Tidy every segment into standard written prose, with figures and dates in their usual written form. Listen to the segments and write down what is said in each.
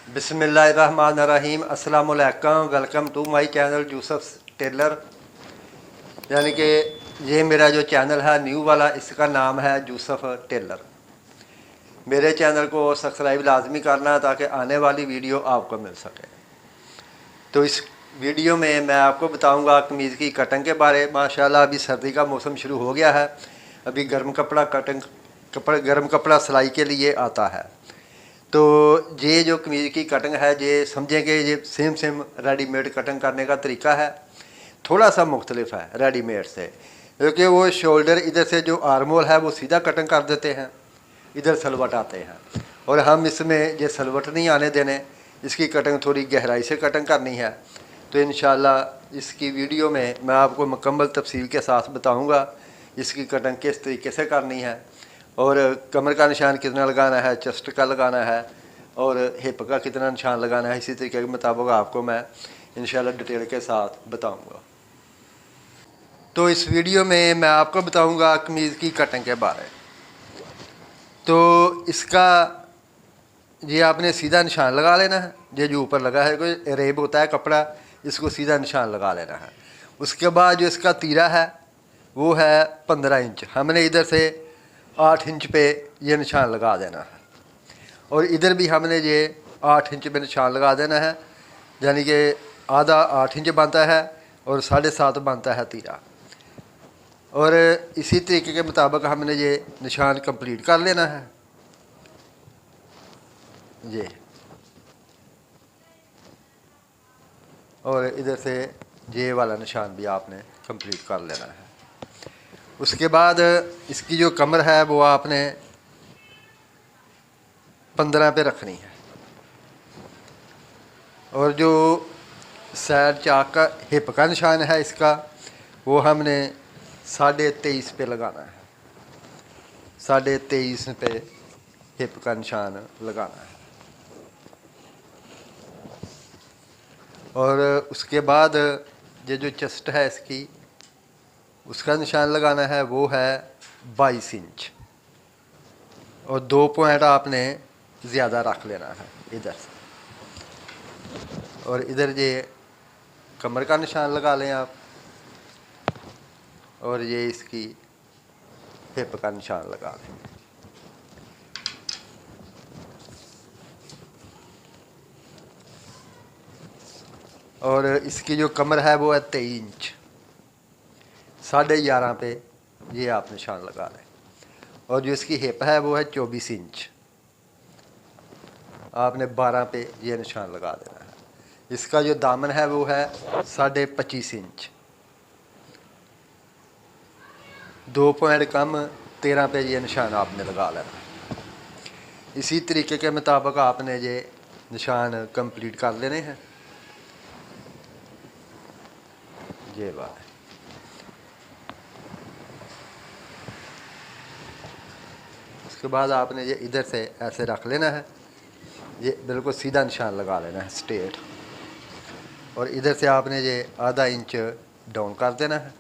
बिस्मिल्लाहिर्रहमानिर्रहीम अस्सलाम वालेकुम। Welcome to my channel Yusuf Tailor. यानी कि ये मेरा जो चैनल है न्यू वाला, इसका नाम है यूसुफ टेलर। मेरे चैनल को सब्सक्राइब लाजमी करना ताकि आने वाली वीडियो आपको मिल सके। तो इस वीडियो में मैं आपको बताऊंगा कमीज़ की कटिंग के बारे। माशाल्लाह अभी सर्दी का मौसम शुरू हो गया है। अभी गर्म कपड़ा सिलाई के लिए आता है। तो ये जो कमीज़ की कटिंग है, ये समझें कि ये सेम रेडीमेड कटिंग करने का तरीका है। थोड़ा सा मुख्तलिफ है रेडीमेड से, क्योंकि वो शोल्डर इधर से जो आर्मोल है वो सीधा कटिंग कर देते हैं, इधर सलवट आते हैं। और हम इसमें ये सलवट नहीं आने देने, इसकी कटिंग थोड़ी गहराई से कटिंग करनी है। तो इंशाल्लाह इसकी वीडियो में मैं आपको मुकम्मल तफसील के साथ बताऊँगा इसकी कटिंग किस तरीके से करनी है, और कमर का निशान कितना लगाना है, चेस्ट का लगाना है, और हिप का कितना निशान लगाना है। इसी तरीके के मुताबिक आपको मैं इंशाल्लाह डिटेल के साथ बताऊंगा। तो इस वीडियो में मैं आपको बताऊंगा कमीज़ की कटिंग के बारे। तो इसका ये आपने सीधा निशान लगा लेना है। ये जो ऊपर लगा है कोई रेब होता है कपड़ा, इसको सीधा निशान लगा लेना है। उसके बाद जो इसका तीरा है वो है 15 इंच। हमने इधर से 8 इंच पे ये निशान लगा देना है, और इधर भी हमने ये 8 इंच पे निशान लगा देना है। यानी कि आधा 8 इंच बनता है और 7.5 बनता है तीरा। और इसी तरीके के मुताबिक हमने ये निशान कंप्लीट कर लेना है। ये और इधर से ये वाला निशान भी आपने कंप्लीट कर लेना है। उसके बाद इसकी जो कमर है वो आपने 15 पे रखनी है, और जो साइड चाक का हिप का निशान है इसका वो हमने 23.5 पे लगाना है। 23.5 पे हिप का निशान लगाना है। और उसके बाद ये जो चेस्ट है इसकी, उसका निशान लगाना है वो है 22 इंच, और 2 पॉइंट आपने ज़्यादा रख लेना है इधर से। और इधर ये कमर का निशान लगा लें आप, और ये इसकी हिप का निशान लगा लें। और इसकी जो कमर है वो है 23 इंच। 11.5 पे ये आप निशान लगा लें। और जो इसकी हिप है वो है 24 इंच। आपने 12 पे ये निशान लगा देना है। इसका जो दामन है वो है 25.5 इंच। 2 पॉइंट कम 13 पे ये निशान आपने लगा लेना है। इसी तरीके के मुताबिक आपने ये निशान कंप्लीट कर लेने हैं। ये बात है। उसके बाद आपने ये इधर से ऐसे रख लेना है। ये बिल्कुल सीधा निशान लगा लेना है स्ट्रेट, और इधर से आपने ये आधा इंच डाउन कर देना है।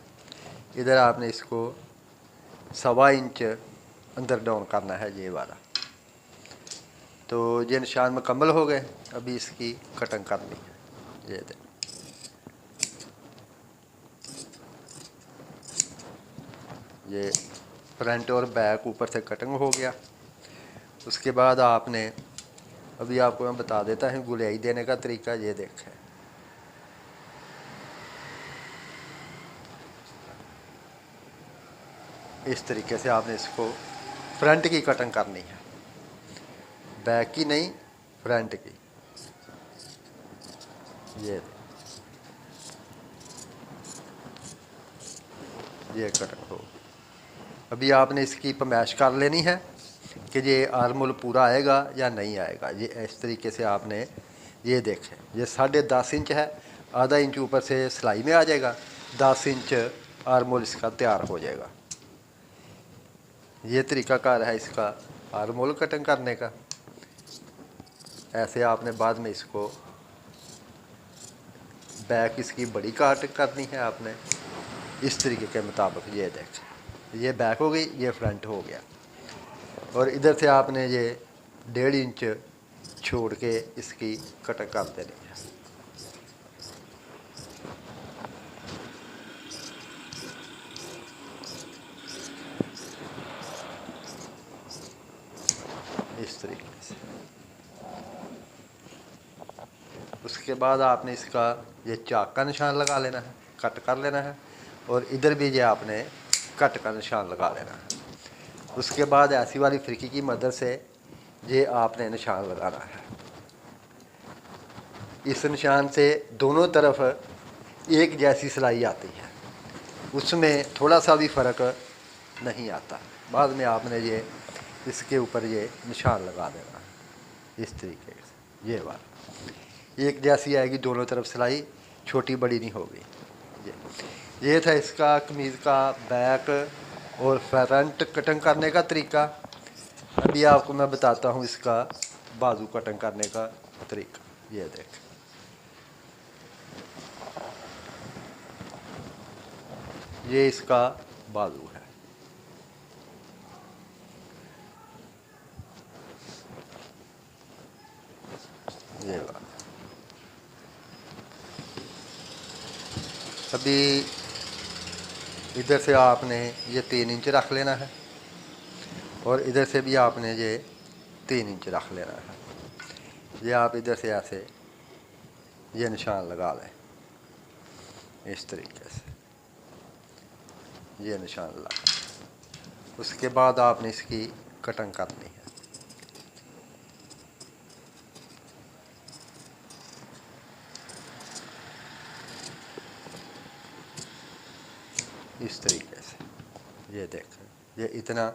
इधर आपने इसको 1.25 इंच अंदर डाउन करना है, ये वाला। तो ये निशान मुकम्मल हो गए। अभी इसकी कटिंग करनी है। ये देख, ये फ्रंट और बैक ऊपर से कटिंग हो गया। उसके बाद आपने, अभी आपको मैं बता देता हूँ गुलाई देने का तरीका। ये देखें, इस तरीके से आपने इसको फ्रंट की कटिंग करनी है, बैक की नहीं, फ्रंट की। ये कटिंग हो। अभी आपने इसकी पमैश कर लेनी है कि ये आर्मोल पूरा आएगा या नहीं आएगा। ये इस तरीके से आपने, ये देखें, ये 10.5 इंच है। आधा इंच ऊपर से सिलाई में आ जाएगा, 10 इंच आर्मोल इसका तैयार हो जाएगा। ये तरीकाकार है इसका आर्मोल कटिंग करने का। ऐसे आपने बाद में इसको बैक इसकी बड़ी काट करनी है आपने, इस तरीके के मुताबिक। ये देखें, ये बैक हो गई, ये फ्रंट हो गया। और इधर से आपने ये 1.5 इंच छोड़ के इसकी कटिंग कर देनी है। इस तरीके से। उसके बाद आपने इसका ये चाक का निशान लगा लेना है, कट कर लेना है, और इधर भी ये आपने कट का निशान लगा लेना है। उसके बाद ऐसी वाली फिरकी की मदद से ये आपने निशान लगाना है। इस निशान से दोनों तरफ एक जैसी सिलाई आती है, उसमें थोड़ा सा भी फ़र्क नहीं आता। बाद में आपने ये इसके ऊपर ये निशान लगा देना है इस तरीके से। ये बात एक जैसी आएगी, दोनों तरफ सिलाई, छोटी बड़ी नहीं होगी। ये था इसका कमीज़ का बैक और फ्रंट कटिंग करने का तरीका। अभी आपको मैं बताता हूँ इसका बाजू कटिंग करने का तरीका। ये देख, ये इसका बाजू है। ये बात अभी इधर से आपने ये 3 इंच रख लेना है, और इधर से भी आपने ये 3 इंच रख लेना है। ये आप इधर से ऐसे ये निशान लगा लें इस तरीके से, ये निशान लगा। उसके बाद आपने इसकी कटिंग करनी है। इस तरीके से, ये देख, ये इतना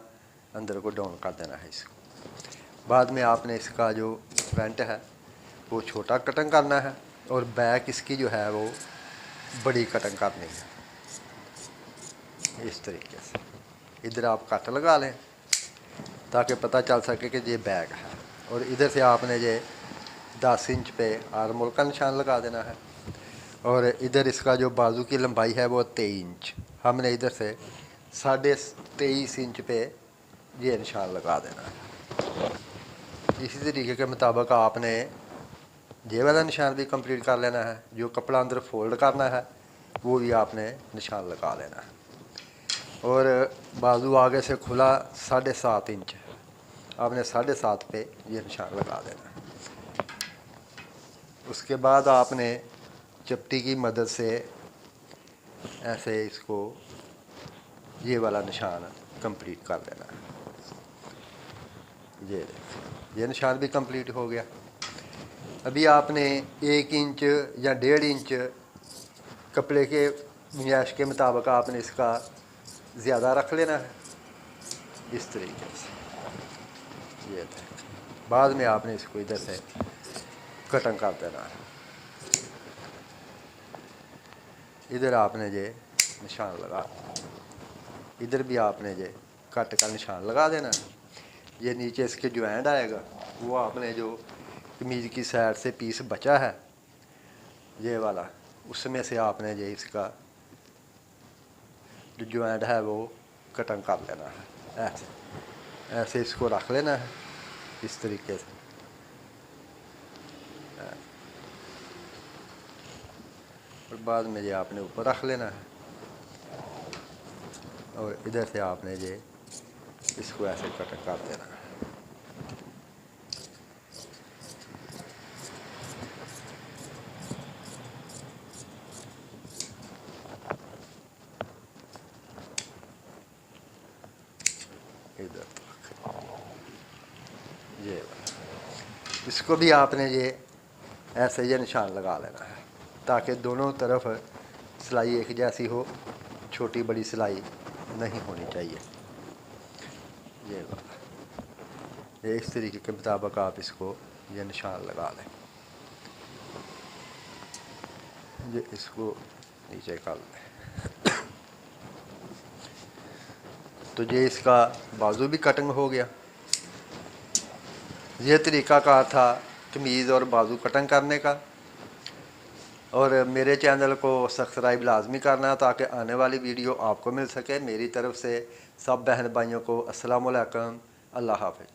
अंदर को डाउन कर देना है इसको। बाद में आपने इसका जो फ्रंट है वो छोटा कटिंग करना है, और बैक इसकी जो है वो बड़ी कटिंग करनी है इस तरीके से। इधर आप कट लगा लें ताकि पता चल सके कि ये बैक है, और इधर से आपने ये 10 इंच पे आर्म होल का निशान लगा देना है, और इधर इसका जो बाजू की लंबाई है वो 23 इंच, हमने इधर से 23.5 इंच पे ये निशान लगा देना है। इसी तरीके के मुताबिक आपने ये वाला निशान भी कंप्लीट कर लेना है। जो कपड़ा अंदर फोल्ड करना है वो भी आपने निशान लगा लेना है। और बाजू आगे से खुला 7.5 इंच है, आपने 7.5 पे ये निशान लगा देना है। उसके बाद आपने चपटी की मदद से ऐसे इसको ये वाला निशान कंप्लीट कर देना है। ये देखिए, ये निशान भी कंप्लीट हो गया। अभी आपने 1 इंच या 1.5 इंच कपड़े के गुंजाइश के मुताबिक आपने इसका ज़्यादा रख लेना है इस तरीके से। ये देखिए, बाद में आपने इसको इधर से कटिंग कर देना है। इधर आपने ये निशान लगा, इधर भी आपने ये कट का निशान लगा देना है। ये नीचे इसके ज्वाइंट आएगा, वो आपने जो कमीज़ की साइड से पीस बचा है ये वाला, उसमें से आपने ये इसका जो ज्वाइंट है वो कटिंग कर लेना है। ऐसे ऐसे इसको रख लेना है इस तरीके से। और बाद में ये आपने ऊपर रख लेना है, और इधर से आपने ये इसको ऐसे कटिंग कर देना है। इधर ये इसको भी आपने ये ऐसे ये निशान लगा लेना है ताकि दोनों तरफ सिलाई एक जैसी हो, छोटी बड़ी सिलाई नहीं होनी चाहिए। ये इस तरीके के मुताबिक आप इसको ये निशान लगा लें। ये इसको नीचे कर लें तो ये इसका बाजू भी कटिंग हो गया। ये तरीक़ाकार था कमीज़ और बाजू कटिंग करने का। और मेरे चैनल को सब्सक्राइब लाजमी करना ताकि आने वाली वीडियो आपको मिल सके। मेरी तरफ से सब बहन भाइयों को अस्सलाम वालेकुम, अल्लाह हाफ़िज़।